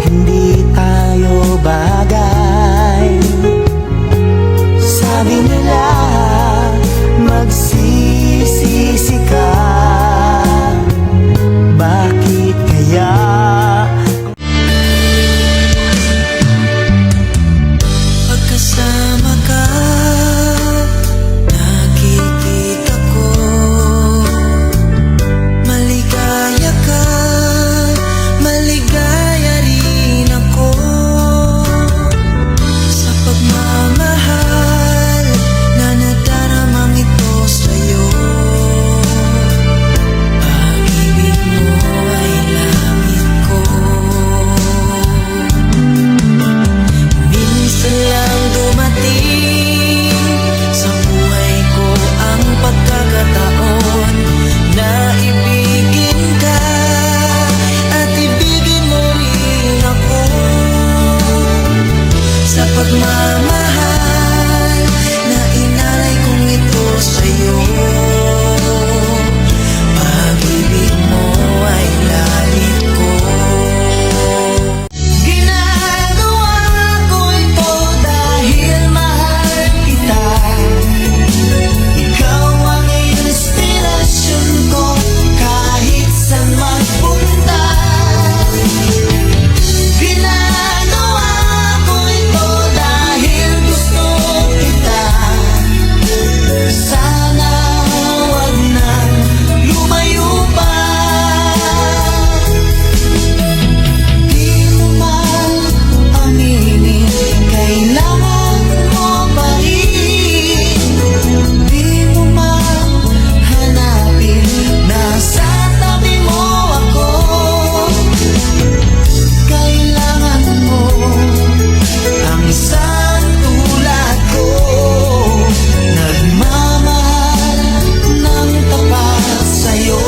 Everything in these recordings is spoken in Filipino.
hindi tayo bagay. Sabi nila magsisisi ka, bakit kaya? Pagkasama ka, nakikita ko maligaya ka, maligaya rin ako. Sa pagmamahal na nadaramang ito sa'yo, pag-ibig mo ay langit ko. Minsan lang dumating sa buhay ko ang pagkakataon na ibigin ka at ibigin mo rin ako. Sa pagmamahal na inalay kong ito sa'yo, pag-ibig mo ay langit ko. Ginagawa ko ito dahil mahal kita. Ikaw ang inspirasyon ko kahit saan magpunta. Ginagawa ko ito dahil gusto kita. Sana wag nang lumayo pa. Di mo man aminin, kailangan mo pa rin. Di mo man hanapin, nasa tabi mo ako. Kailangan mo ang isang tulad ko, nagmamahal ng tapat sa'yo.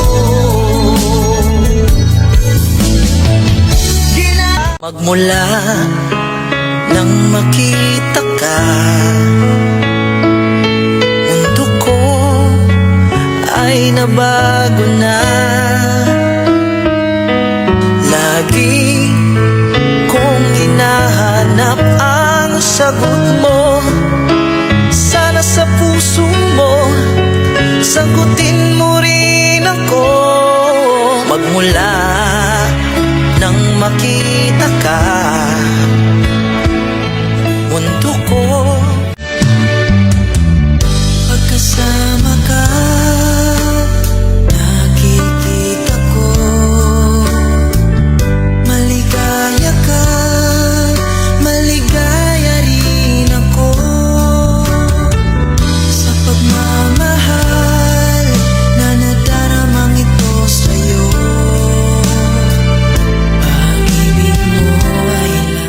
Magmula nang makita ka, mundo ko ay nabago na. Lagi kong hinahanap ang sagot mo. Sana sa puso mo sagutin mo rin ako. Magmula